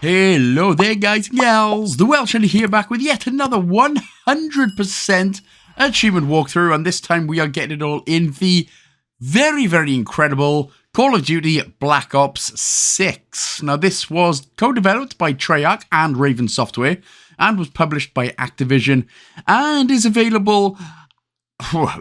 Hello there guys and gals, the Welsh here back with yet another 100% achievement walkthrough, and this time we are getting it all in the very incredible Call of Duty Black Ops 6. Now this was co-developed by Treyarch and Raven Software and was published by Activision and is available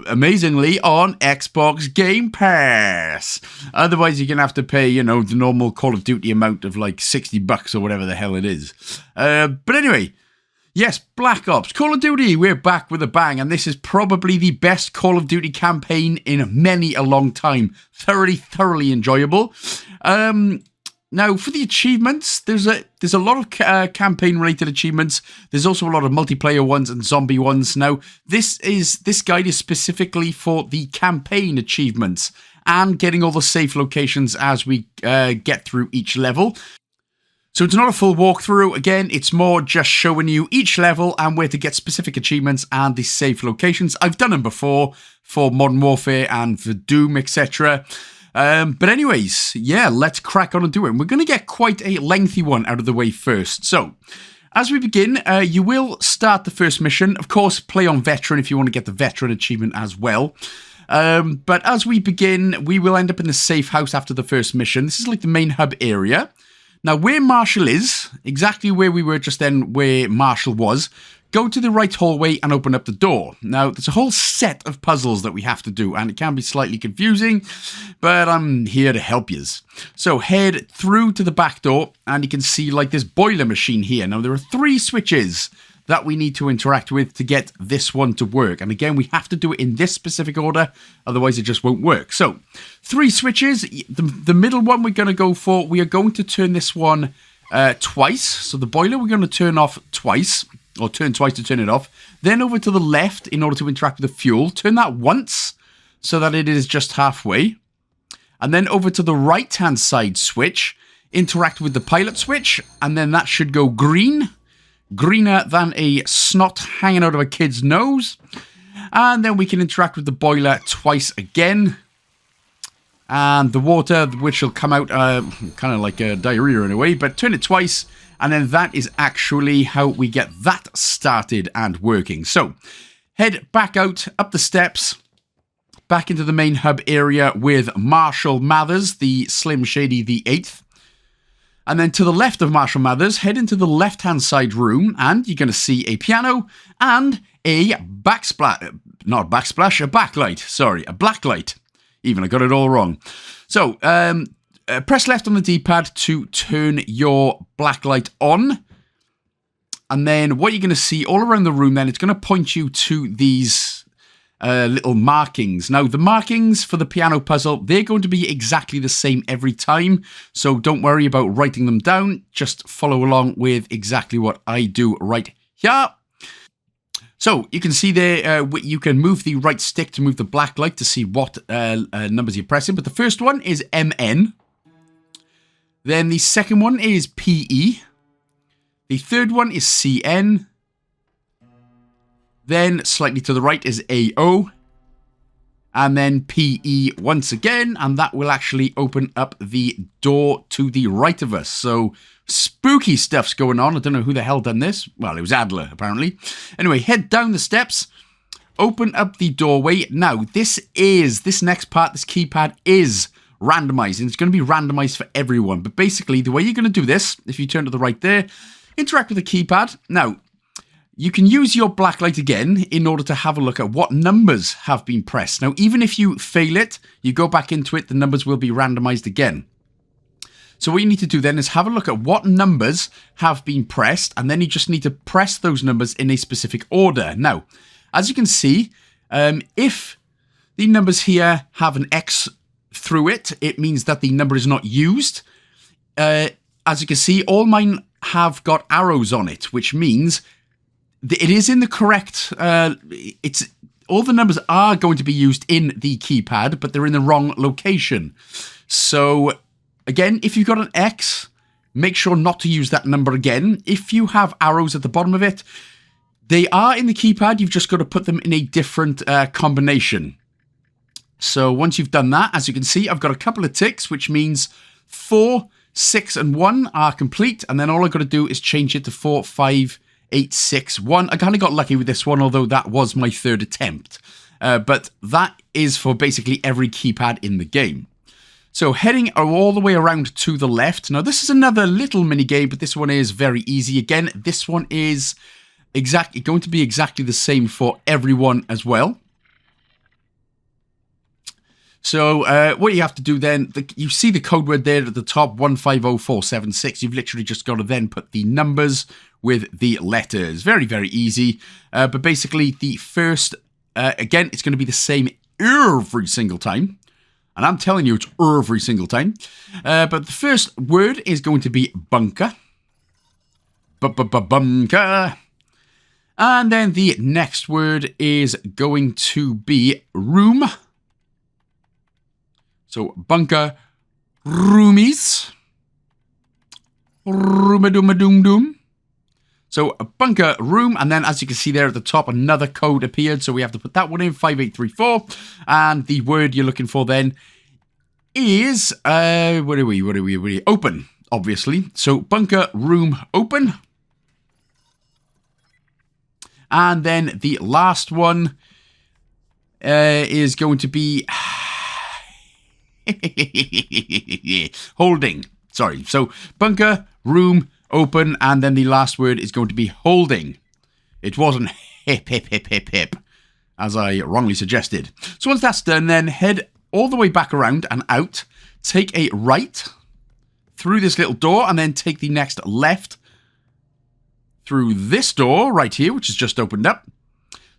amazingly on Xbox Gamepass. Otherwise you're gonna have to pay, you know, the normal Call of Duty amount of like $60 or whatever the hell it is. But anyway, yes, Black Ops, Call of Duty, we're back with a bang, and this is probably the best Call of Duty campaign in many a long time. Thoroughly enjoyable. Now, for the achievements, there's a lot of campaign-related achievements. There's also a lot of multiplayer ones and zombie ones. Now, this guide is specifically for the campaign achievements and getting all the safe locations as we get through each level. So it's not a full walkthrough. Again, it's more just showing you each level and where to get specific achievements and the safe locations. I've done them before for Modern Warfare and for Doom, etc. But anyways, yeah, let's crack on and do it. And we're going to get quite a lengthy one out of the way first. So, as we begin, you will start the first mission. Of course, play on Veteran if you want to get the Veteran achievement as well. But as we begin, we will end up in the Safehouse after the first mission. This is like the main hub area. Now, where Marshall is, exactly where we were just then, where Marshall was, go to the right hallway and open up the door. Now, there's a whole set of puzzles that we have to do, and it can be slightly confusing, but I'm here to help yous. So, head through to the back door, and you can see, like, this boiler machine here. Now, there are 3 switches that we need to interact with to get this one to work. And again, we have to do it in this specific order, otherwise it just won't work. So, 3 switches. The middle one we're going to go for, we are going to turn this one twice. So, the boiler we're going to turn off twice, or turn twice to turn it off. Then over to the left in order to interact with the fuel. Turn that once so that it is just halfway. And then over to the right-hand side switch, interact with the pilot switch, and then that should go green. Greener than a snot hanging out of a kid's nose. And then we can interact with the boiler twice again. And the water, which will come out kind of like a diarrhea in a way, but turn it twice. And then that is actually how we get that started and working. So, head back out, up the steps, back into the main hub area with Marshall Mathers, the Slim Shady the 8th. And then to the left of Marshall Mathers, head into the left-hand side room, and you're going to see a piano and a backlight. Sorry, a blacklight. Even I got it all wrong. So, press left on the D-pad to turn your blacklight on. And then what you're going to see all around the room then, it's going to point you to these little markings. Now, the markings for the piano puzzle, they're going to be exactly the same every time. So don't worry about writing them down. Just follow along with exactly what I do right here. So you can see there, you can move the right stick to move the black light to see what numbers you're pressing. But the first one is MN. Then the second one is PE. The third one is CN. Then slightly to the right is AO. And then PE once again. And that will actually open up the door to the right of us. So spooky stuff's going on. I don't know who the hell done this. Well, it was Adler, apparently. Anyway, head down the steps. Open up the doorway. Now, this next part, this keypad is randomized. And it's going to be randomized for everyone. But basically, the way you're going to do this, if you turn to the right there, interact with the keypad. Now, you can use your blacklight again in order to have a look at what numbers have been pressed. Now, even if you fail it, you go back into it, the numbers will be randomized again. So what you need to do then is have a look at what numbers have been pressed, and then you just need to press those numbers in a specific order. Now, as you can see, if the numbers here have an X through it, it means that the number is not used. As you can see, all mine have got arrows on it, which means it is in the correct, all the numbers are going to be used in the keypad, but they're in the wrong location. So, again, if you've got an X, make sure not to use that number again. If you have arrows at the bottom of it, they are in the keypad, you've just got to put them in a different combination. So, once you've done that, as you can see, I've got a couple of ticks, which means 4, 6 and 1 are complete, and then all I've got to do is change it to 4, 5, 8, 6, 1. I kind of got lucky with this one, although that was my third attempt. But that is for basically every keypad in the game. So heading all the way around to the left. Now this is another little mini game, but this one is very easy. Again, this one is going to be exactly the same for everyone as well. So what you have to do then, you see the code word there at the top, 150476. You've literally just got to then put the numbers with the letters. Very, very easy. But basically the first, again, it's going to be the same every single time. And I'm telling you, it's every single time. But the first word is going to be bunker. Bunker. And then the next word is going to be room. So, bunker, roomies, roomadoom. So, a bunker, room, and then as you can see there at the top, another code appeared. So, we have to put that one in, 5834. And the word you're looking for then is, what are we? Open, obviously. So, bunker, room, open. And then the last one is going to be holding. Sorry. So bunker, room, open, and then the last word is going to be holding. It wasn't hip, as I wrongly suggested. So once that's done, then head all the way back around and out. Take a right through this little door, and then take the next left through this door right here, which has just opened up.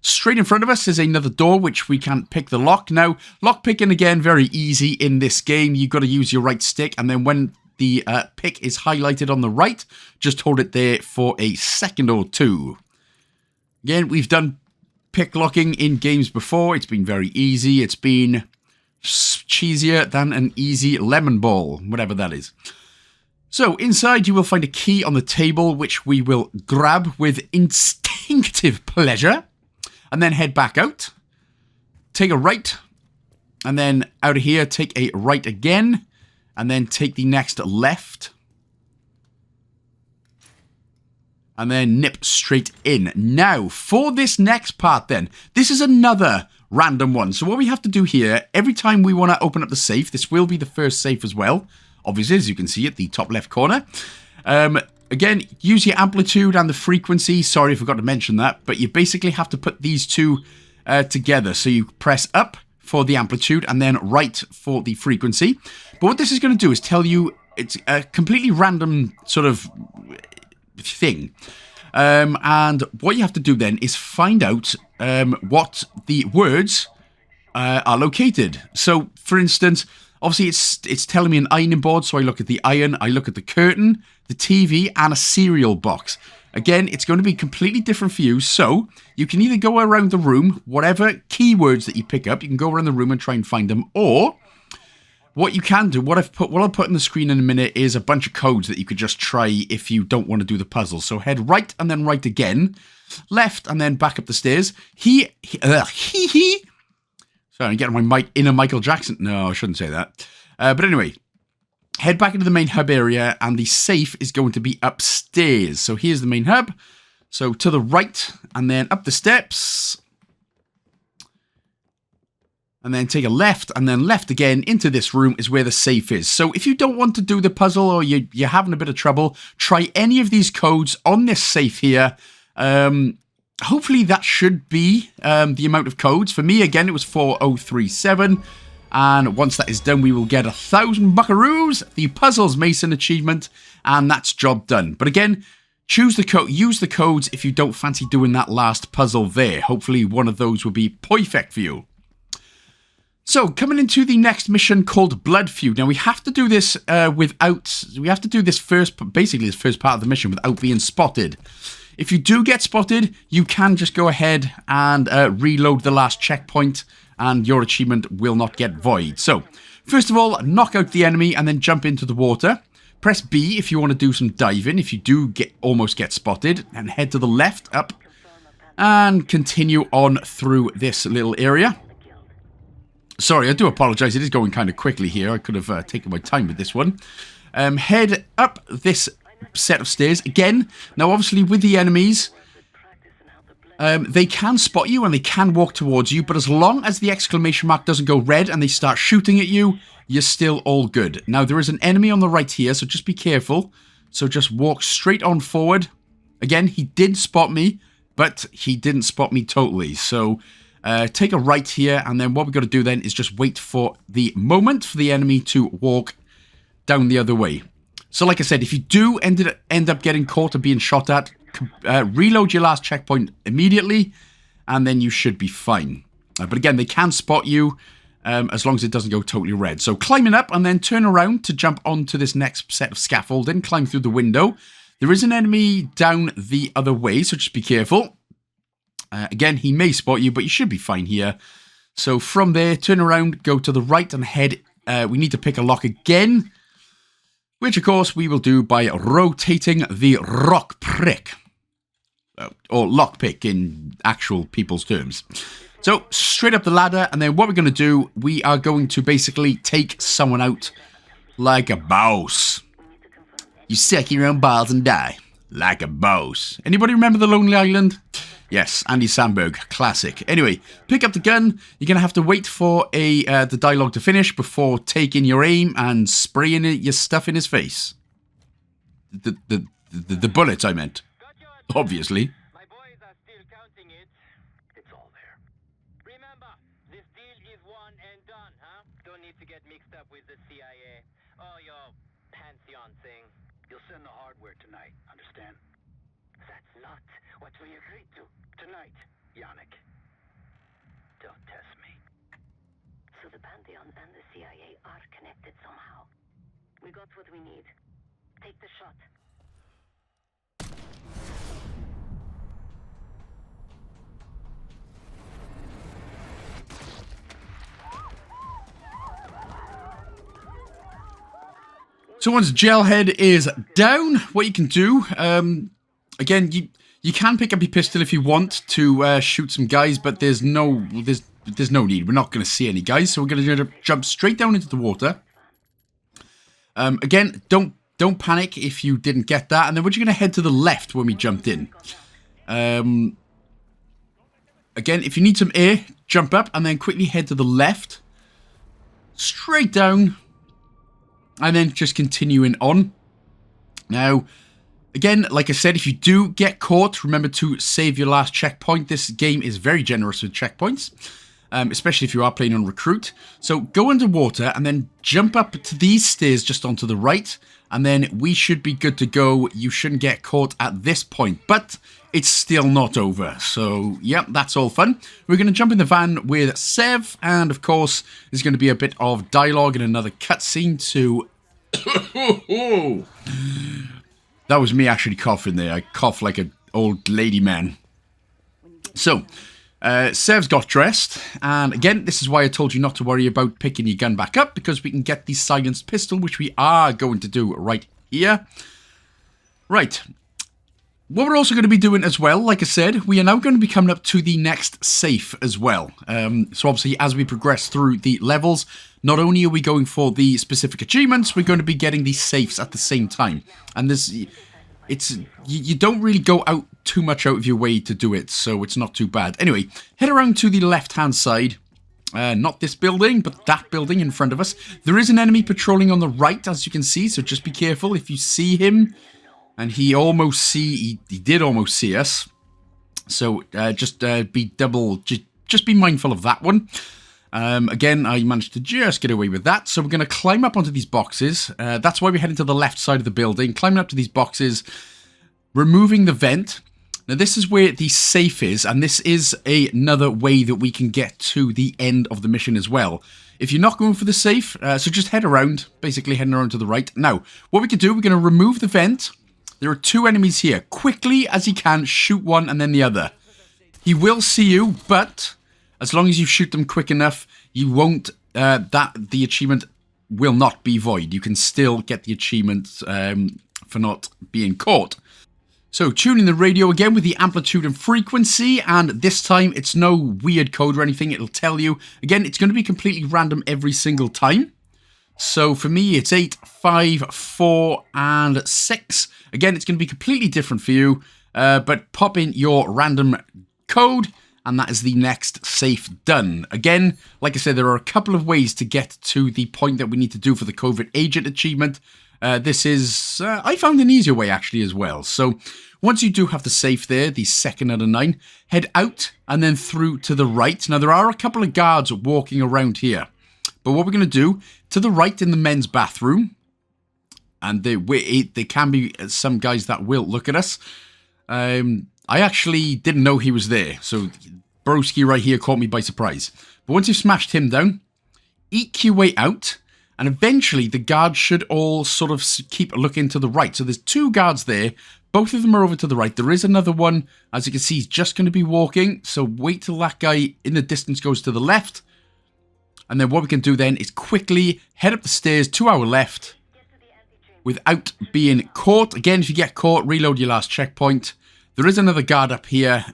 Straight in front of us is another door, which we can pick the lock. Now, lock picking, again, very easy in this game. You've got to use your right stick, and then when the pick is highlighted on the right, just hold it there for a second or two. Again, we've done pick locking in games before. It's been very easy. It's been cheesier than an easy lemon ball, whatever that is. So, inside you will find a key on the table, which we will grab with instinctive pleasure. And then head back out. Take a right. And then out of here, take a right again. And then take the next left. And then nip straight in. Now, for this next part then, this is another random one. So what we have to do here, every time we want to open up the safe, this will be the first safe as well. Obviously, as you can see at the top left corner. Again, use your amplitude and the frequency. Sorry, I forgot to mention that. But you basically have to put these two together. So you press up for the amplitude and then right for the frequency. But what this is going to do is tell you it's a completely random sort of thing. And what you have to do then is find out what the words are located. So, for instance, obviously it's telling me an ironing board. So I look at the iron, I look at the curtain, the TV, and a cereal box. Again, it's going to be completely different for you. So you can either go around the room, whatever keywords that you pick up, you can go around the room and try and find them. Or what you can do, what I'll put on the screen in a minute is a bunch of codes that you could just try if you don't want to do the puzzle. So head right and then right again, left and then back up the stairs. Sorry, I'm getting my inner Michael Jackson. No, I shouldn't say that. But anyway, head back into the main hub area, and the safe is going to be upstairs. So here's the main hub. So to the right, and then up the steps. And then take a left, and then left again into this room is where the safe is. So if you don't want to do the puzzle, or you're having a bit of trouble, try any of these codes on this safe here. Hopefully that should be the amount of codes. For me, again, it was 4037. And once that is done, we will get 1,000 buckaroos, the Puzzles Mason achievement, and that's job done. But again, use the codes if you don't fancy doing that last puzzle there. Hopefully one of those will be perfect for you. So, coming into the next mission called Blood Feud. Now, we have to do this basically this first part of the mission without being spotted. If you do get spotted, you can just go ahead and reload the last checkpoint, and your achievement will not get void. So, first of all, knock out the enemy and then jump into the water. Press B if you want to do some diving, if you do almost get spotted, and head to the left, up, and continue on through this little area. Sorry, I do apologise, it is going kind of quickly here. I could have taken my time with this one. Head up this set of stairs again. Now, obviously, with the enemies, they can spot you and they can walk towards you, but as long as the exclamation mark doesn't go red and they start shooting at you, you're still all good. Now, there is an enemy on the right here, so just be careful. So just walk straight on forward. Again, he did spot me, but he didn't spot me totally. So take a right here, and then what we've got to do then is just wait for the moment for the enemy to walk down the other way. So like I said, if you do end up getting caught or being shot at, reload your last checkpoint immediately, and then you should be fine. But again, they can spot you as long as it doesn't go totally red. So climbing up and then turn around to jump onto this next set of scaffolding, climb through the window. There is an enemy down the other way, so just be careful. Again, he may spot you, but you should be fine here. So from there, turn around, go to the right and head. We need to pick a lock again, which of course we will do by rotating the rock prick. Or lockpick in actual people's terms. So, straight up the ladder, and then what we're going to do, we are going to basically take someone out like a boss. You suck your own balls and die. Like a boss. Anybody remember The Lonely Island? Yes, Andy Samberg, classic. Anyway, pick up the gun. You're going to have to wait for the dialogue to finish before taking your aim and spraying your stuff in his face. The bullets, I meant. Obviously. My boys are still counting it. It's all there. Remember, this deal is one and done, huh? Don't need to get mixed up with the CIA or your pantheon thing. You'll send the hardware tonight, understand? That's not what we agreed to. Tonight, Yannick. Don't test me. So the pantheon and the CIA are connected somehow. We got what we need. Take the shot. So once Gelhead is down, what you can do, again, you can pick up your pistol if you want to shoot some guys, but there's no need. We're not going to see any guys, so we're going to jump straight down into the water. Again, don't panic if you didn't get that, and then we're just going to head to the left when we jumped in. Again, if you need some air, jump up and then quickly head to the left, straight down. And then just continuing on. Now, again, like I said, if you do get caught, remember to save your last checkpoint. This game is very generous with checkpoints, especially if you are playing on Recruit. So go underwater and then jump up to these stairs just onto the right. And then we should be good to go. You shouldn't get caught at this point, but it's still not over. So, yeah, that's all fun. We're going to jump in the van with Sev, and of course, there's going to be a bit of dialogue and another cutscene to... That was me actually coughing there. I cough like an old lady man. So, Sev's got dressed, and again, this is why I told you not to worry about picking your gun back up, because we can get the silenced pistol, which we are going to do right here. Right. What we're also going to be doing as well, like I said, we are now going to be coming up to the next safe as well. So obviously, as we progress through the levels, not only are we going for the specific achievements, we're going to be getting these safes at the same time. And you don't really go out too much out of your way to do it, so it's not too bad. Anyway, head around to the left-hand side. Not this building, but that building in front of us. There is an enemy patrolling on the right, as you can see, so just be careful if you see him. And he did almost see us. So just be mindful of that one. Again, I managed to just get away with that. So we're going to climb up onto these boxes. That's why we're heading to the left side of the building. Climbing up to these boxes, removing the vent. Now this is where the safe is, and this is another way that we can get to the end of the mission as well. If you're not going for the safe, so just head around, basically heading around to the right. Now, what we can do, we're going to remove the vent. There are two enemies here. Quickly as you can, shoot one and then the other. He will see you, but as long as you shoot them quick enough, you won't. The achievement will not be void. You can still get the achievement for not being caught. So tune in the radio again with the amplitude and frequency, and this time it's no weird code or anything. It'll tell you. Again, it's going to be completely random every single time. So for me, it's 8, 5, 4, and 6. Again, it's going to be completely different for you, but pop in your random code, and that is the next safe done. Again, like I said, there are a couple of ways to get to the point that we need to do for the Covert Agent achievement. This is, I found an easier way actually as well. So once you do have the safe there, the second out of 9, head out and then through to the right. Now there are a couple of guards walking around here. But what we're going to do, to the right in the men's bathroom, and there can be some guys that will look at us. I actually didn't know he was there, so Broski right here caught me by surprise. But once you've smashed him down, eke your way out, and eventually the guards should all sort of keep looking to the right. So there's 2 guards there, both of them are over to the right. There is another one, as you can see, he's just going to be walking, so wait till that guy in the distance goes to the left. And then what we can do then is quickly head up the stairs to our left without being caught. Again, if you get caught, reload your last checkpoint. There is another guard up here.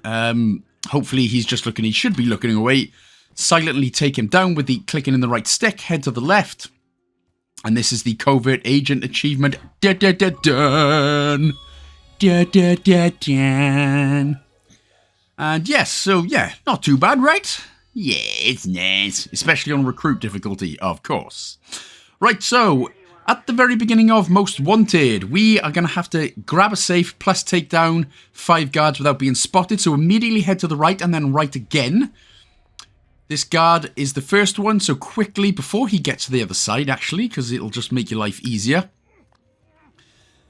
Hopefully he's just looking. He should be looking away. Silently take him down with the clicking in the right stick. Head to the left. And this is the Covert Agent achievement. Dun. And yes, so yeah, not too bad, right? Yeah, it's nice. Especially on recruit difficulty, of course. Right, so at the very beginning of Most Wanted, we are going to have to grab a safe plus take down 5 guards without being spotted. So immediately head to the right and then right again. This guard is the first one, so quickly, before he gets to the other side, actually, because it'll just make your life easier.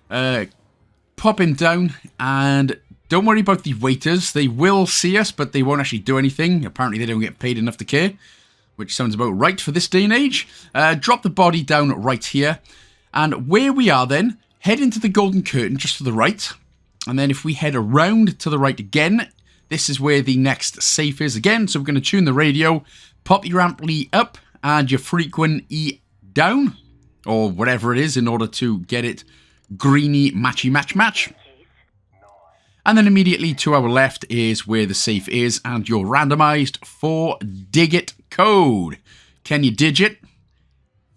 Pop him down, and don't worry about the waiters. They will see us, but they won't actually do anything. Apparently they don't get paid enough to care, which sounds about right for this day and age. Drop the body down right here. And where we are then, head into the golden curtain just to the right. And then if we head around to the right again, this is where the next safe is again. So we're going to tune the radio, pop your ampli up and your frequency down, or whatever it is, in order to get it greeny matchy match. And then immediately to our left is where the safe is and your randomized 4-digit code. Can you digit?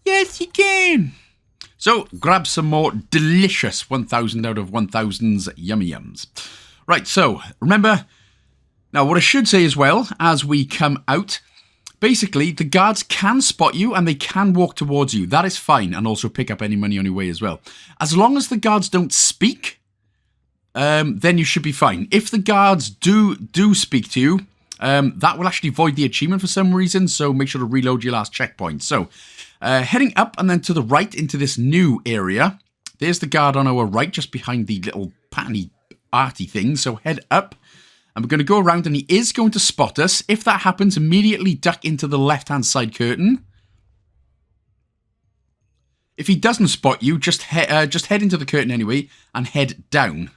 Yes, you can. So grab some more delicious 1000 out of 1000's yummy yums. Right, so remember, now what I should say as well, as we come out, basically the guards can spot you and they can walk towards you. That is fine, and also pick up any money on your way as well. As long as the guards don't speak, then you should be fine. If the guards do speak to you, that will actually void the achievement for some reason, so make sure to reload your last checkpoint. So, heading up and then to the right into this new area. There's the guard on our right, just behind the little patterny arty thing. So head up, and we're going to go around, and he is going to spot us. If that happens, immediately duck into the left-hand side curtain. If he doesn't spot you, just head into the curtain anyway, and head down.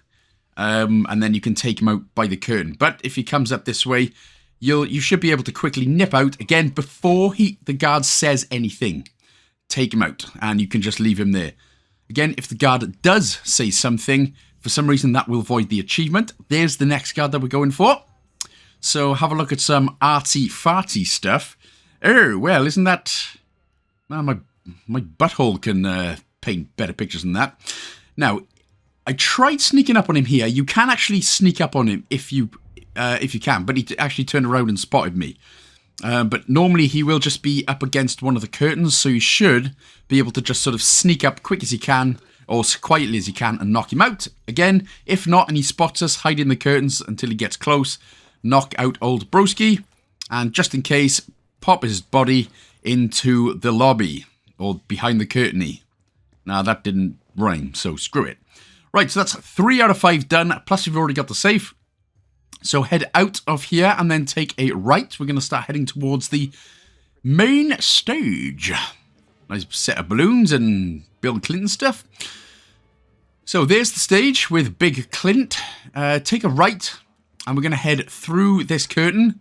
And then you can take him out by the curtain. But if he comes up this way, you should be able to quickly nip out again before the guard says anything. Take him out, and you can just leave him there. Again, if the guard does say something, for some reason that will void the achievement. There's the next guard that we're going for. So have a look at some arty-farty stuff. Oh, well, isn't that... Well, my butthole can paint better pictures than that. Now, I tried sneaking up on him here. You can actually sneak up on him if you can, but he actually turned around and spotted me. But normally he will just be up against one of the curtains, so you should be able to just sort of sneak up quick as you can, or as quietly as you can, and knock him out. Again, if not, and he spots us, hide in the curtains until he gets close, knock out old broski, and just in case, pop his body into the lobby, or behind the curtainy. Now, that didn't rhyme, so screw it. Right, so that's 3 out of 5 done, plus we've already got the safe. So head out of here and then take a right. We're going to start heading towards the main stage. Nice set of balloons and Bill Clinton stuff. So there's the stage with Big Clint. Take a right, and we're going to head through this curtain.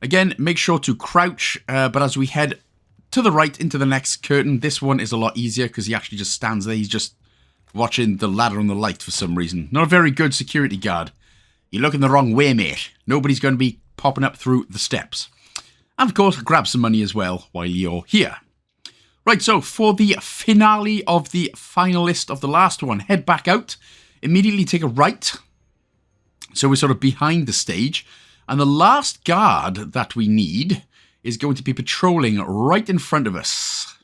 Again, make sure to crouch, but as we head to the right into the next curtain, this one is a lot easier because he actually just stands there. He's just watching the ladder on the light for some reason. Not a very good security guard. You're looking the wrong way, mate. Nobody's going to be popping up through the steps. And of course, grab some money as well while you're here. Right, so for the finale of the finalist of the last one, head back out, immediately take a right. So we're sort of behind the stage. And the last guard that we need is going to be patrolling right in front of us.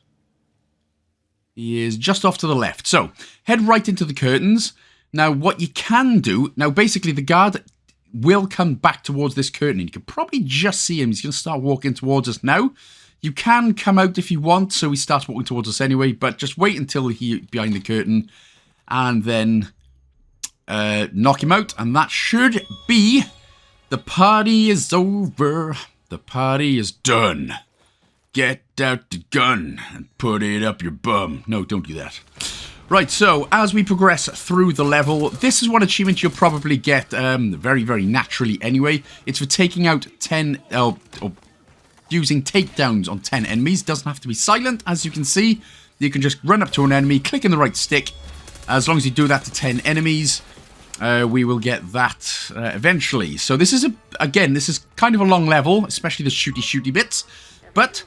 He is just off to the left. So head right into the curtains. Now what you can do, now basically the guard will come back towards this curtain. You can probably just see him. He's going to start walking towards us now. You can come out if you want, so he starts walking towards us anyway, but just wait until he's behind the curtain and then knock him out, and that should be the party is over. The party is done. Get out the gun and put it up your bum. No, don't do that. Right, so as we progress through the level, this is one achievement you'll probably get very, very naturally anyway. It's for taking out 10... using takedowns on 10 enemies. Doesn't have to be silent, as you can see. You can just run up to an enemy, click in the right stick. As long as you do that to 10 enemies, we will get that eventually. So this is, again, this is kind of a long level, especially the shooty bits. But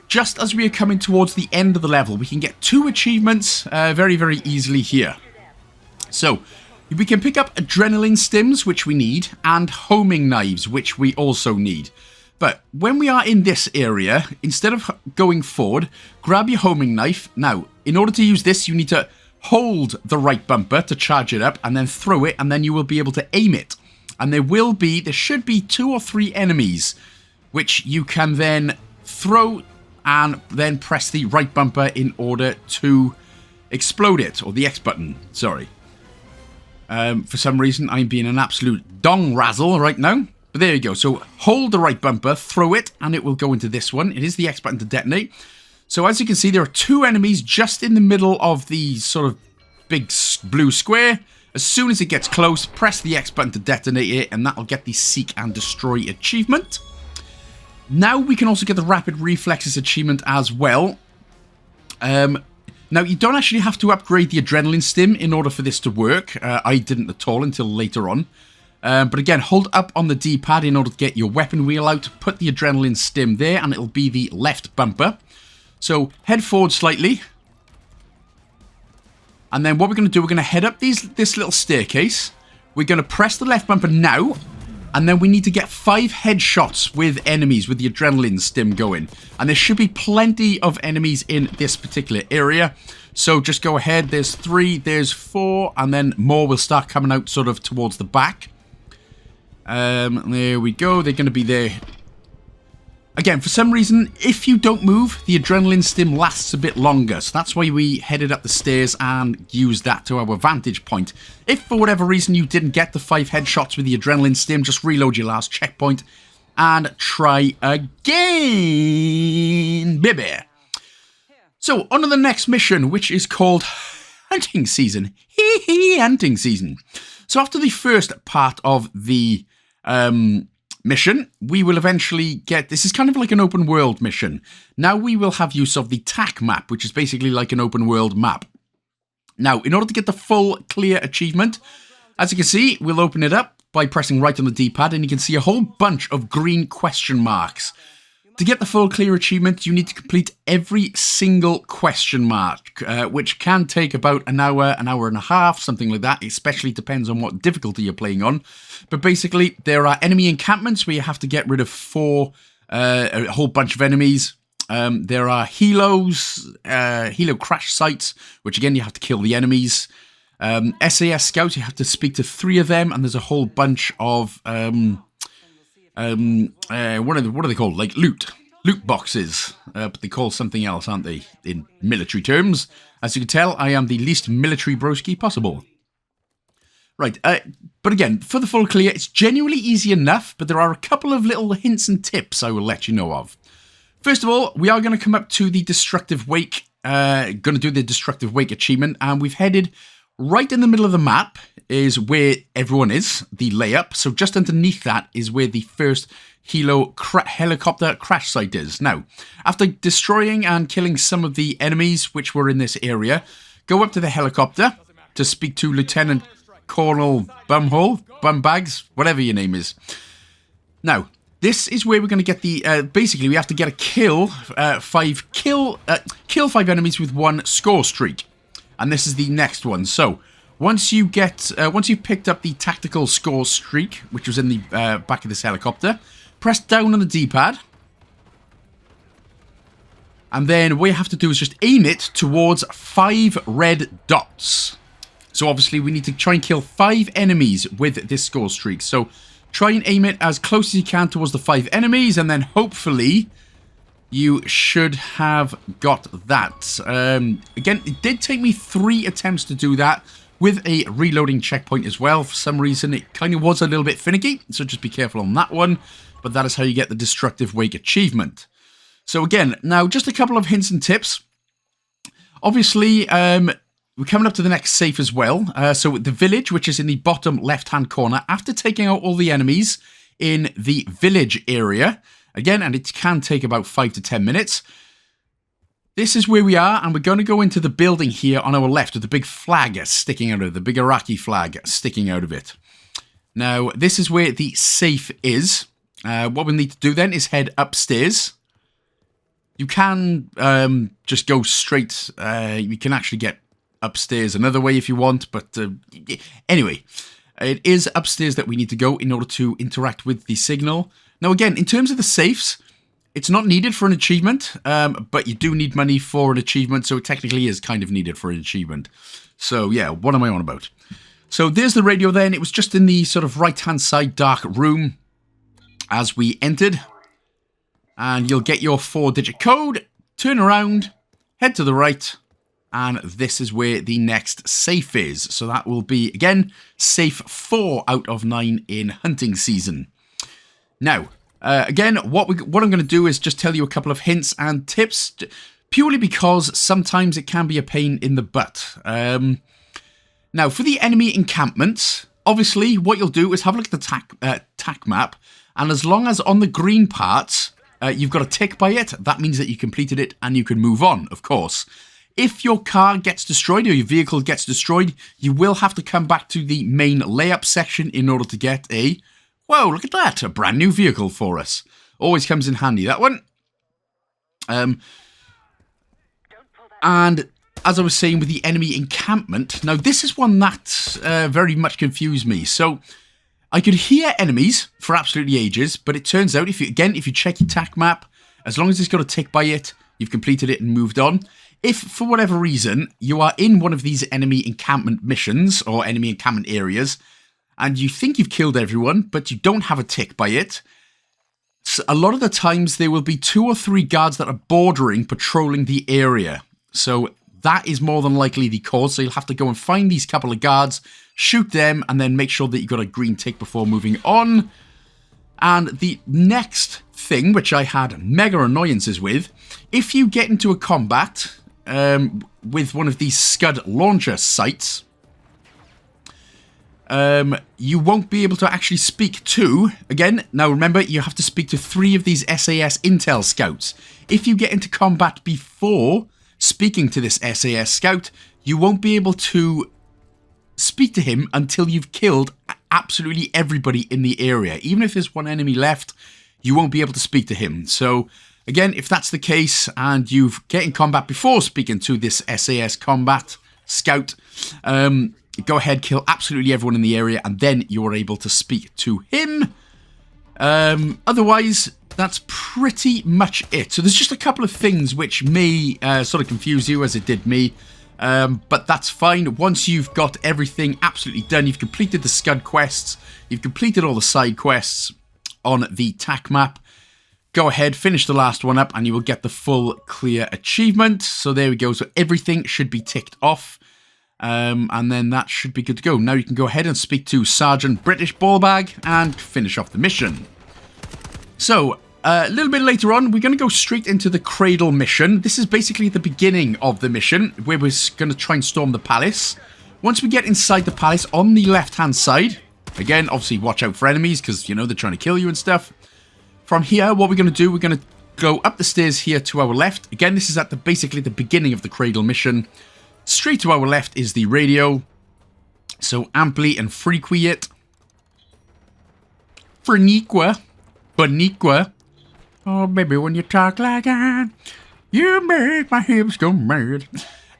just as we are coming towards the end of the level, we can get 2 achievements very, very easily here. So we can pick up adrenaline stims, which we need, and homing knives, which we also need. But when we are in this area, instead of going forward, grab your homing knife. Now, in order to use this, you need to hold the right bumper to charge it up and then throw it, and then you will be able to aim it. And there should be 2 or 3 enemies, which you can then throw and then press the right bumper in order to explode it, or the X button, sorry. For some reason, I'm being an absolute dong razzle right now. But there you go. So hold the right bumper, throw it, and it will go into this one. It is the X button to detonate. So as you can see, there are 2 enemies just in the middle of the sort of big blue square. As soon as it gets close, press the X button to detonate it, and that will get the Seek and Destroy achievement. Now we can also get the Rapid Reflexes achievement as well. Now, you don't actually have to upgrade the Adrenaline Stim in order for this to work. I didn't at all until later on. But again, hold up on the D-pad in order to get your weapon wheel out. Put the Adrenaline Stim there, and it'll be the left bumper. So, head forward slightly. And then what we're going to do, we're going to head up this little staircase. We're going to press the left bumper now. And then we need to get 5 headshots with enemies with the Adrenaline Stim going. And there should be plenty of enemies in this particular area. So just go ahead. There's 3, there's 4, and then more will start coming out sort of towards the back. There we go. They're going to be there. Again, for some reason, if you don't move, the Adrenaline Stim lasts a bit longer. So that's why we headed up the stairs and used that to our vantage point. If for whatever reason you didn't get the 5 headshots with the Adrenaline Stim, just reload your last checkpoint and try again, baby. So, on to the next mission, which is called Hunting Season. Hunting Season. So, after the first part of the mission, we will eventually get... This is kind of like an open world mission. Now we will have use of the TAC map, which is basically like an open world map. Now, in order to get the full clear achievement, as you can see, we'll open it up by pressing right on the D-pad, and you can see a whole bunch of green question marks. To get the full clear achievement, you need to complete every single question mark, which can take about an hour and a half, something like that. It especially depends on what difficulty you're playing on. But basically, there are enemy encampments where you have to get rid of a whole bunch of enemies. There are helo crash sites, which again, you have to kill the enemies. SAS scouts, you have to speak to 3 of them, and there's a whole bunch of... what are they called? Like loot boxes, but they call something else, aren't they, in military terms? As you can tell, I am the least military broski possible. Right, but again, for the full clear, it's genuinely easy enough, but there are a couple of little hints and tips I will let you know of. First of all, we are going to come up to the Destructive Wake, going to do the Destructive Wake achievement, and we've headed right in the middle of the map is where everyone is, the layup. So just underneath that is where the first helicopter crash site is. Now, after destroying and killing some of the enemies which were in this area, go up to the helicopter to speak to Lieutenant Colonel Bumbags, whatever your name is. Now, This is where we're going to get the, basically we have to get a kill 5 enemies with 1 score streak. And this is the next one. So, once you've picked up the tactical score streak, which was in the back of this helicopter, press down on the D-pad. And then what you have to do is just aim it towards 5 red dots. So obviously we need to try and kill 5 enemies with this score streak. So try and aim it as close as you can towards the 5 enemies, and then hopefully you should have got that. Again, it did take me 3 attempts to do that with a reloading checkpoint as well. For some reason, it kind of was a little bit finicky, so just be careful on that one. But that is how you get the Destructive Wake achievement. So again, now just a couple of hints and tips. Obviously, we're coming up to the next safe as well. So the village, which is in the bottom left-hand corner, after taking out all the enemies in the village area, again, and it can take about 5 to 10 minutes, this is where we are, and we're going to go into the building here on our left with the big flag sticking out of it, the big Iraqi flag sticking out of it. Now, this is where the safe is. What we need to do then is head upstairs. You can just go straight. You can actually get upstairs another way if you want. But anyway, it is upstairs that we need to go in order to interact with the signal. Now, again, in terms of the safes, it's not needed for an achievement. But you do need money for an achievement. So it technically is kind of needed for an achievement. So, yeah, what am I on about? So there's the radio then. It was just in the sort of right-hand side dark room as we entered. And you'll get your 4-digit code, turn around, head to the right, and this is where the next safe is. So that will be, again, safe 4 out of 9 in hunting season. Now, again, what I'm going to do is just tell you a couple of hints and tips, purely because sometimes it can be a pain in the butt. Now, for the enemy encampments, obviously, what you'll do is have a look at the tac map, and as long as on the green parts, you've got a tick by it, that means that you completed it and you can move on, of course. If your car gets destroyed or your vehicle gets destroyed, you will have to come back to the main layup section in order to get a, whoa, look at that, a brand new vehicle for us. Always comes in handy, that one. And as I was saying with the enemy encampment, now this is one that very much confused me. So I could hear enemies for absolutely ages, but it turns out, if you check your tac map, as long as it's got a tick by it, you've completed it and moved on. If, for whatever reason, you are in one of these enemy encampment missions or enemy encampment areas, and you think you've killed everyone, but you don't have a tick by it, so a lot of the times there will be 2 or 3 guards that are bordering, patrolling the area. So that is more than likely the cause, so you'll have to go and find these couple of guards, shoot them, and then make sure that you've got a green tick before moving on. And the next thing, which I had mega annoyances with, if you get into a combat with one of these Scud launcher sites, you won't be able to actually speak to, again, now remember, you have to speak to 3 of these SAS Intel scouts. If you get into combat before speaking to this SAS scout, you won't be able to speak to him until you've killed absolutely everybody in the area. Even if there's 1 enemy left, you won't be able to speak to him. So, again, if that's the case and you've get in combat before speaking to this SAS combat scout, go ahead, kill absolutely everyone in the area, and then you're able to speak to him. Otherwise, that's pretty much it. So there's just a couple of things which may sort of confuse you, as it did me. But that's fine. Once you've got everything absolutely done, you've completed the Scud quests, you've completed all the side quests on the TAC map, go ahead, finish the last one up, and you will get the full clear achievement. So there we go. So everything should be ticked off. And then that should be good to go. Now you can go ahead and speak to Sergeant British Ballbag and finish off the mission. So, a little bit later on, we're going to go straight into the Cradle mission. This is basically the beginning of the mission, where we're going to try and storm the palace. Once we get inside the palace, on the left-hand side, again, obviously watch out for enemies, because, you know, they're trying to kill you and stuff. From here, what we're going to do, we're going to go up the stairs here to our left. Again, this is at basically the beginning of the Cradle mission. Straight to our left is the radio. So, amply and frequent. Frenequa. Boniqua. Oh, baby, when you talk like that, you make my hips go mad.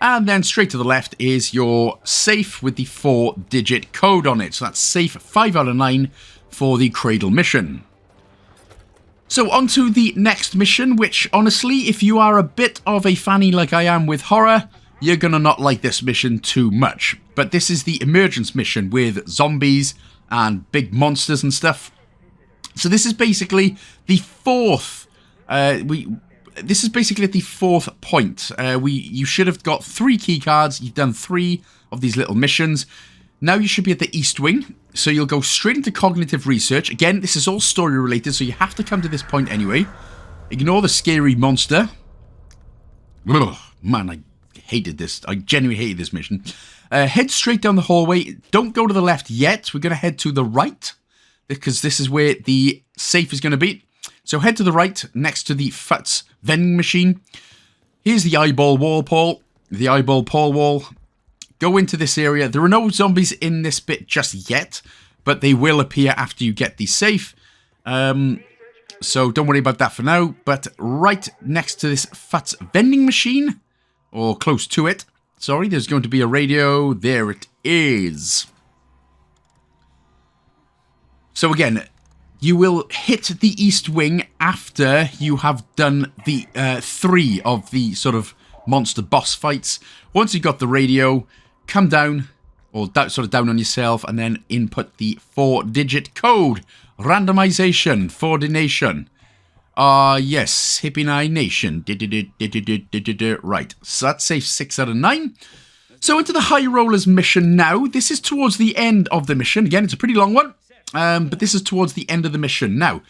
And then straight to the left is your safe with the 4-digit code on it. So that's safe 5 out of 9 for the Cradle mission. So on to the next mission, which honestly, if you are a bit of a fanny like I am with horror, you're going to not like this mission too much. But this is the Emergence mission with zombies and big monsters and stuff. So this is basically the fourth... This is basically at the fourth point. You should have got 3 key cards. You've done 3 of these little missions. Now you should be at the East Wing. So you'll go straight into cognitive research. Again, this is all story related, so you have to come to this point anyway. Ignore the scary monster. Ugh, man, I hated this. I genuinely hated this mission. Head straight down the hallway. Don't go to the left yet. We're going to head to the right, because this is where the safe is going to be. So head to the right, next to the Futz vending machine. Here's the eyeball wall, Paul. The eyeball Paul wall. Go into this area. There are no zombies in this bit just yet, but they will appear after you get the safe. So don't worry about that for now. But right next to this Futz vending machine, or close to it, sorry, there's going to be a radio. There it is. So again, you will hit the East Wing after you have done the 3 of the sort of monster boss fights. Once you've got the radio, come down, or sort of down on yourself, and then input the 4-digit code. Randomization, coordination. Yes, Hippie Nation. Right, so that's safe 6 out of 9. So into the High Rollers mission now. This is towards the end of the mission. Again, it's a pretty long one. But this is towards the end of the mission. Now,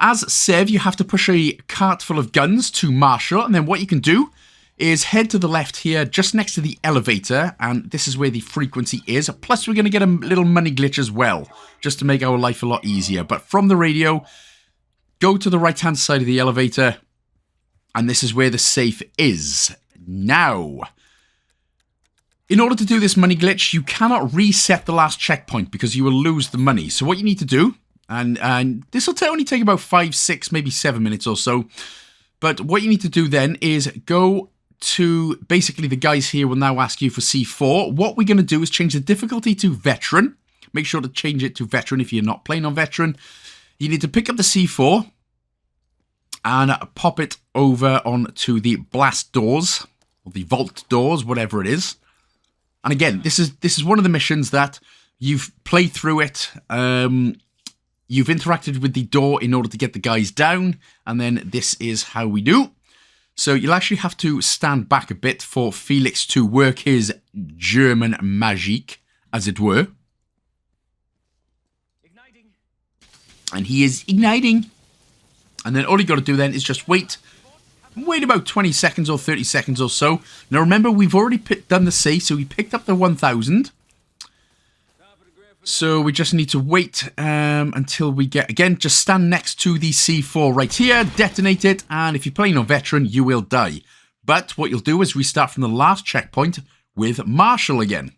as Sev, you have to push a cart full of guns to Marshall, and then what you can do is head to the left here, just next to the elevator, and this is where the frequency is. Plus, we're going to get a little money glitch as well, just to make our life a lot easier. But from the radio, go to the right-hand side of the elevator, and this is where the safe is. Now, in order to do this money glitch, you cannot reset the last checkpoint because you will lose the money. So what you need to do, and this will only take about 5, 6, maybe 7 minutes or so. But what you need to do then is go to, basically the guys here will now ask you for C4. What we're going to do is change the difficulty to Veteran. Make sure to change it to Veteran if you're not playing on Veteran. You need to pick up the C4 and pop it over onto the blast doors, or the vault doors, whatever it is. And again, this is one of the missions that you've played through it. You've interacted with the door in order to get the guys down, and then this is how we do. So you'll actually have to stand back a bit for Felix to work his German magic, as it were. Igniting. And he is igniting. And then all you got to do then is just wait about 20 seconds or 30 seconds or so. Now remember, we've already done the safe, so we picked up the 1,000. So we just need to wait until we get... Again, just stand next to the C4 right here, detonate it, and if you're playing on Veteran, you will die. But what you'll do is restart from the last checkpoint with Marshall again.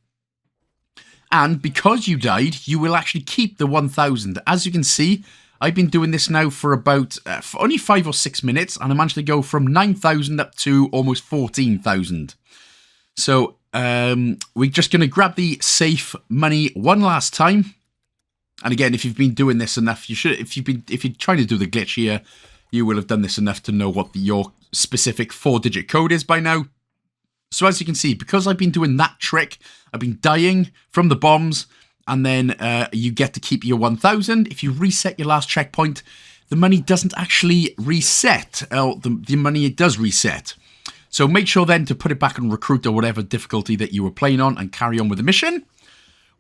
And because you died, you will actually keep the 1,000. As you can see, I've been doing this now for about for only 5 or 6 minutes, and I managed to go from 9,000 up to almost 14,000. So we're just going to grab the safe money one last time. And again, if you've been doing this enough, you should. If you're trying to do the glitch here, you will have done this enough to know what your specific 4-digit code is by now. So as you can see, because I've been doing that trick, I've been dying from the bombs, and then you get to keep your 1,000. If you reset your last checkpoint, the money doesn't actually reset. The money, it does reset. So make sure then to put it back on recruit or whatever difficulty that you were playing on and carry on with the mission.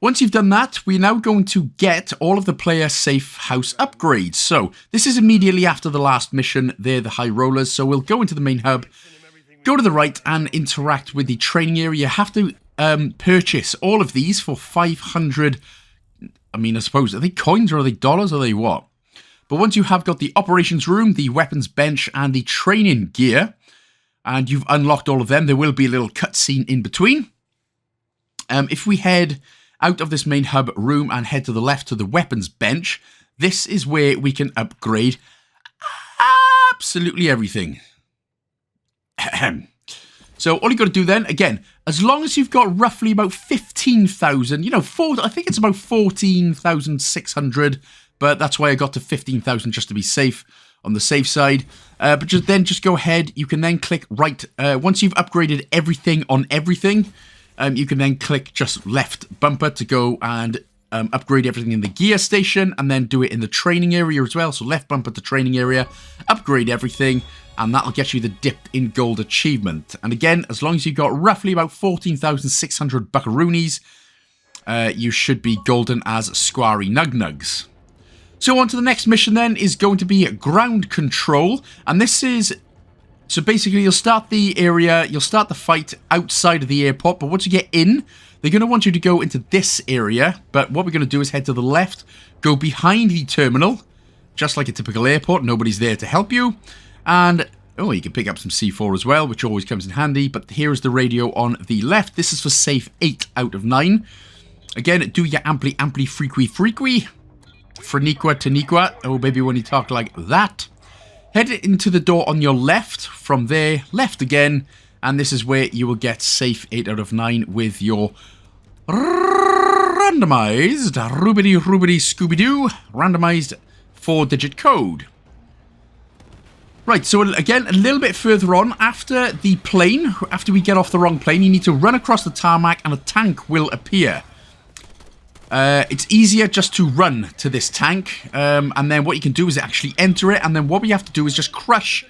Once you've done that, we're now going to get all of the player safe house upgrades. So this is immediately after the last mission. They're the high rollers. So we'll go into the main hub, go to the right and interact with the training area. You have to purchase all of these for 500. I mean, I suppose, are they coins or are they dollars or are they what? But once you have got the operations room, the weapons bench and the training gear, and you've unlocked all of them, there will be a little cutscene in between. If we head out of this main hub room and head to the left to the weapons bench, this is where we can upgrade absolutely everything. So all you got to do then, again, as long as you've got roughly about 15,000, you know, I think it's about 14,600, but that's why I got to 15,000 just to be safe on the safe side. But just go ahead. You can then click right. Once you've upgraded everything on everything, you can then click just left bumper to go and upgrade everything in the gear station, and then do it in the training area as well. So left bumper to training area, upgrade everything, and that'll get you the dipped in gold achievement. And again, as long as you've got roughly about 14,600 buckaroonies, you should be golden as Squarey Nugnugs. So on to the next mission then is going to be ground control, and this is, so basically you'll start the area, you'll start the fight outside of the airport, but once you get in, they're going to want you to go into this area, but what we're going to do is head to the left, go behind the terminal, just like a typical airport, nobody's there to help you, and, oh, you can pick up some C4 as well, which always comes in handy, but here is the radio on the left. This is for safe 8 out of 9. Again, do your amply freaky, freniqua taniqua, oh baby when you talk like that. Head into the door on your left, from there, left again, and this is where you will get safe 8 out of 9 with your randomized, Scooby-Doo, randomized 4-digit code. Right, so again, a little bit further on, after the plane, after we get off the wrong plane, you need to run across the tarmac and a tank will appear. It's easier just to run to this tank, and then what you can do is actually enter it, and then what we have to do is just crush.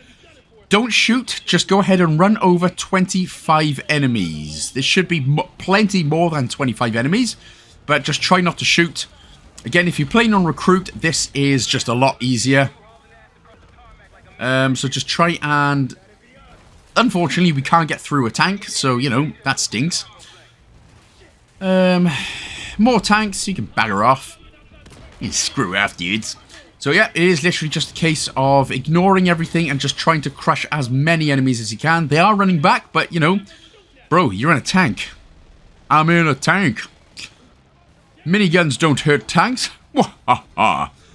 Don't shoot, just go ahead and run over 25 enemies. There should be plenty more than 25 enemies, but just try not to shoot. Again, if you're playing on Recruit, this is just a lot easier. So just try and... Unfortunately, we can't get through a tank, so, you know, that stinks. More tanks, you can bagger off. You can screw off, dudes. So yeah, it is literally just a case of ignoring everything and just trying to crush as many enemies as you can. They are running back, but, you know, bro, you're in a tank. I'm in a tank. Miniguns don't hurt tanks.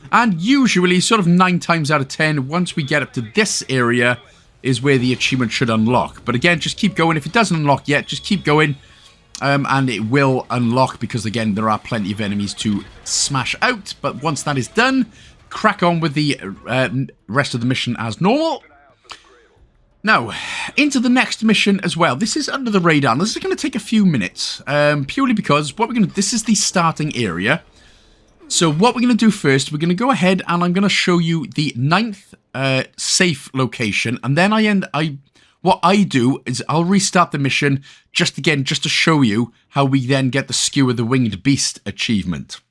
And usually, sort of 9 times out of 10, once we get up to this area is where the achievement should unlock. But again, just keep going. If it doesn't unlock yet, just keep going. And it will unlock because, again, there are plenty of enemies to smash out. But once that is done, crack on with the rest of the mission as normal. Now, into the next mission as well. This is under the radar. This is going to take a few minutes, purely because what we're going to... This is the starting area. So what we're going to do first, we're going to go ahead and I'm going to show you the 9th safe location. And then what I do is I'll restart the mission just to show you how we then get the Skewer the Winged Beast achievement.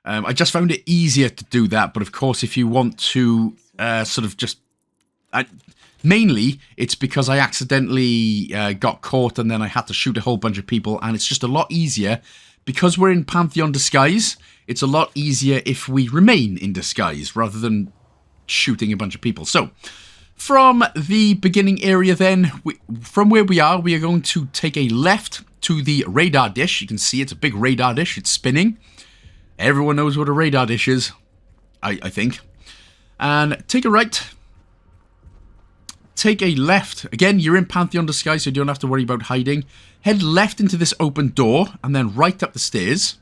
I just found it easier to do that, but of course if you want to sort of just... mainly, it's because I accidentally got caught and then I had to shoot a whole bunch of people, and it's just a lot easier. Because we're in Pantheon disguise, it's a lot easier if we remain in disguise rather than shooting a bunch of people. So, from the beginning area then, from where we are going to take a left to the radar dish. You can see it's a big radar dish. It's spinning. Everyone knows what a radar dish is, I think. And take a right. Take a left. Again, you're in Pantheon disguise, so you don't have to worry about hiding. Head left into this open door, and then right up the stairs.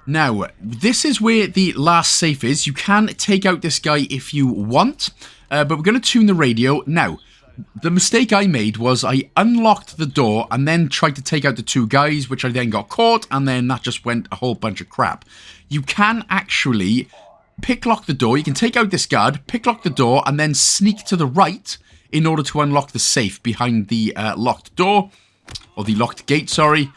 Now, this is where the last safe is. You can take out this guy if you want, but we're going to tune the radio. Now, the mistake I made was I unlocked the door and then tried to take out the 2 guys, which I then got caught, and then that just went a whole bunch of crap. You can actually picklock the door. You can take out this guard, picklock the door, and then sneak to the right in order to unlock the safe behind the locked door, or the locked gate, sorry,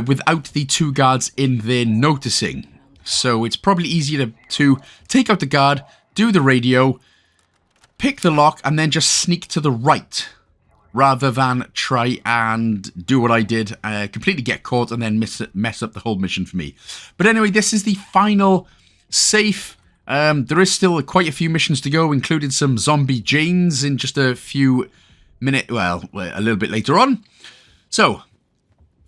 without the 2 guards in there noticing. So it's probably easier to take out the guard, do the radio, pick the lock, and then just sneak to the right, rather than try and do what I did, completely get caught and then mess up the whole mission for me. But anyway, this is the final safe. There is still quite a few missions to go, including some zombie Janes in just a few minutes, well, a little bit later on. So,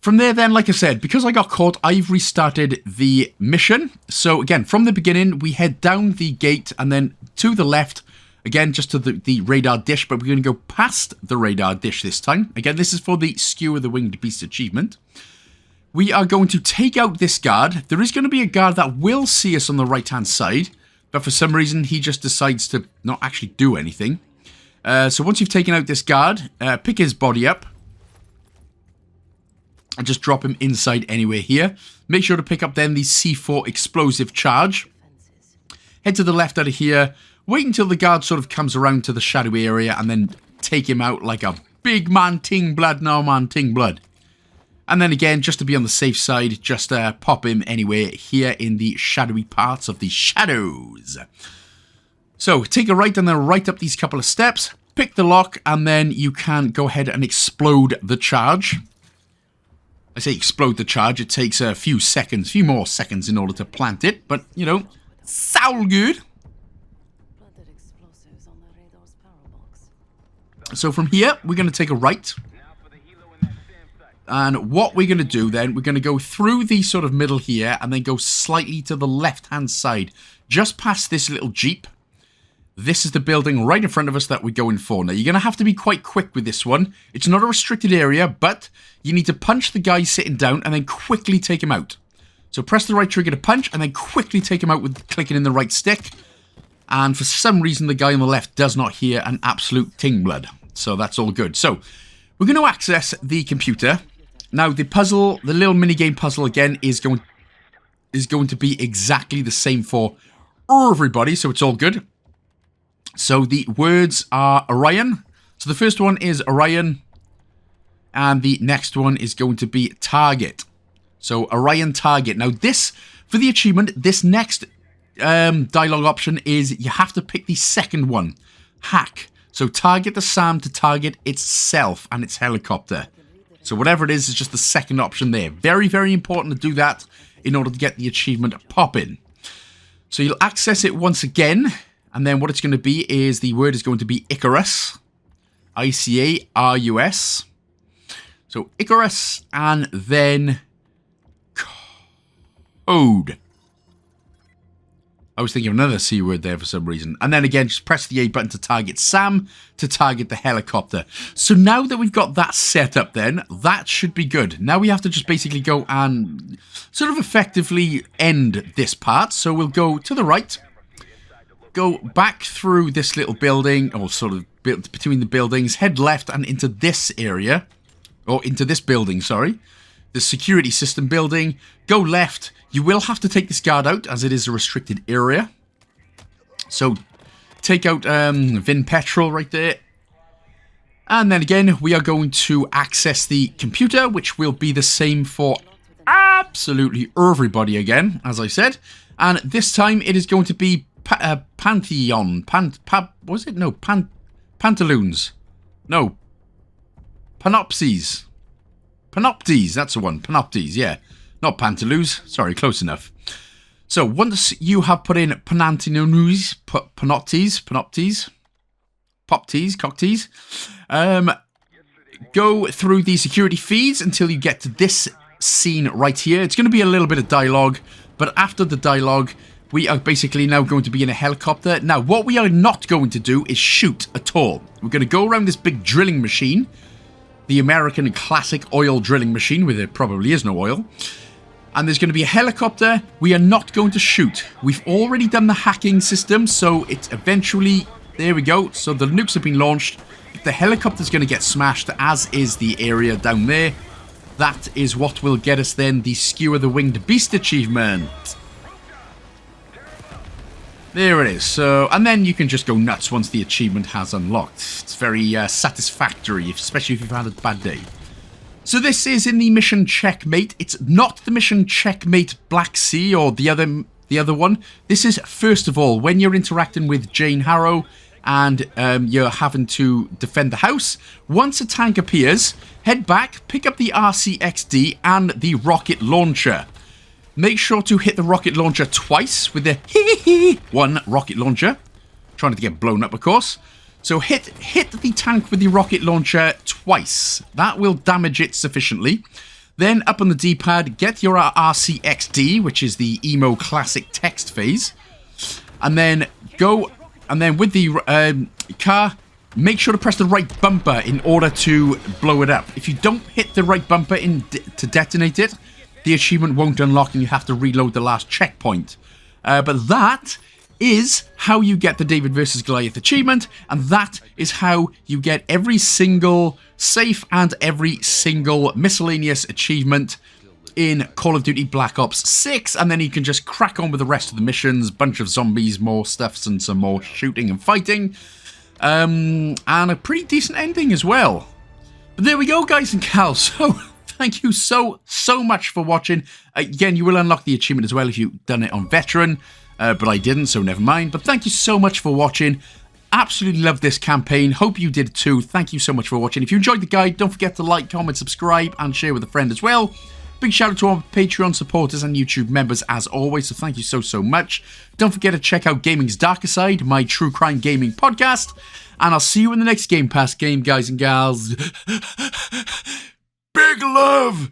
From there then, like I said, because I got caught, I've restarted the mission. So again, from the beginning, we head down the gate and then to the left, again, just to the radar dish, but we're going to go past the radar dish this time. Again, this is for the Skewer the Winged Beast achievement. We are going to take out this guard. There is going to be a guard that will see us on the right-hand side, but for some reason, he just decides to not actually do anything. So once you've taken out this guard, pick his body up. And just drop him inside anywhere here. Make sure to pick up then the C4 explosive charge. Head to the left out of here. Wait until the guard sort of comes around to the shadowy area and then take him out like a big man ting blood, no man ting blood. And then again, just to be on the safe side, just pop him anywhere here in the shadowy parts of the shadows. So take a right and then right up these couple of steps. Pick the lock and then you can go ahead and explode the charge. I say explode the charge, it takes a few more seconds in order to plant it, but, you know, sound good. So from here, we're going to take a right. And what we're going to do then, we're going to go through the sort of middle here and then go slightly to the left-hand side, just past this little Jeep. This is the building right in front of us that we're going for. Now, you're going to have to be quite quick with this one. It's not a restricted area, but you need to punch the guy sitting down and then quickly take him out. So press the right trigger to punch and then quickly take him out with clicking in the right stick. And for some reason, the guy on the left does not hear an absolute ting blood. So that's all good. So we're going to access the computer. Now, the puzzle, the little minigame puzzle again, is going to be exactly the same for everybody. So it's all good. So the words are Orion. So the first one is Orion. And the next one is going to be Target. So Orion Target. Now this, for the achievement, this next dialogue option is you have to pick the second one. Hack. So target the SAM to target itself and its helicopter. So whatever it is just the second option there. Very, very important to do that in order to get the achievement popping. So you'll access it once again. And then what it's going to be is the word is going to be Icarus. Icarus. So Icarus and then code. I was thinking of another C word there for some reason. And then again, just press the A button to target Sam, to target the helicopter. So now that we've got that set up then, that should be good. Now we have to just basically go and sort of effectively end this part. So we'll go to the right. Go back through this little building, or sort of between the buildings, head left and into this area, or into this building, sorry, the security system building, go left. You will have to take this guard out as it is a restricted area. So take out Vin Petrol right there. And then again, we are going to access the computer, which will be the same for absolutely everybody again, as I said. And this time it is going to be Pantheon. Was it? No, Pantaloons. No. Panopsies. Panoptes, that's the one. Panoptes, yeah. Not Pantaloons. Sorry, close enough. So once you have put in Panoptes, Cocktees, go through the security feeds until you get to this scene right here. It's going to be a little bit of dialogue, but after the dialogue, we are basically now going to be in a helicopter. Now, what we are not going to do is shoot at all. We're going to go around this big drilling machine, the American classic oil drilling machine, where there probably is no oil. And there's going to be a helicopter. We are not going to shoot. We've already done the hacking system, so it's eventually... There we go. So the nukes have been launched. The helicopter's going to get smashed, as is the area down there. That is what will get us then the Skewer the Winged Beast achievement. There it is. So, and then you can just go nuts once the achievement has unlocked. It's very satisfactory, especially if you've had a bad day. So this is in the mission Checkmate. It's not the mission Checkmate Black Sea or the other one. This is, first of all, when you're interacting with Jane Harrow and you're having to defend the house. Once a tank appears, head back, pick up the RCXD and the rocket launcher. Make sure to hit the rocket launcher twice with the one rocket launcher. Trying to get blown up, of course. So hit the tank with the rocket launcher twice. That will damage it sufficiently. Then up on the D-pad, get your RCXD, which is the emo classic text phase. And then with the car, make sure to press the right bumper in order to blow it up. If you don't hit the right bumper to detonate it, the achievement won't unlock and you have to reload the last checkpoint. But that is how you get the David vs. Goliath achievement, and that is how you get every single safe and every single miscellaneous achievement in Call of Duty Black Ops 6, and then you can just crack on with the rest of the missions, bunch of zombies, more stuffs, and some more shooting and fighting, and a pretty decent ending as well. But there we go, guys and gals. So thank you so much for watching. Again, you will unlock the achievement as well if you've done it on Veteran, but I didn't, so never mind. But thank you so much for watching. Absolutely love this campaign. Hope you did too. Thank you so much for watching. If you enjoyed the guide, don't forget to like, comment, subscribe, and share with a friend as well. Big shout out to our Patreon supporters and YouTube members as always, so thank you so much. Don't forget to check out Gaming's Darker Side, my true crime gaming podcast, and I'll see you in the next Game Pass game, guys and gals. Big love!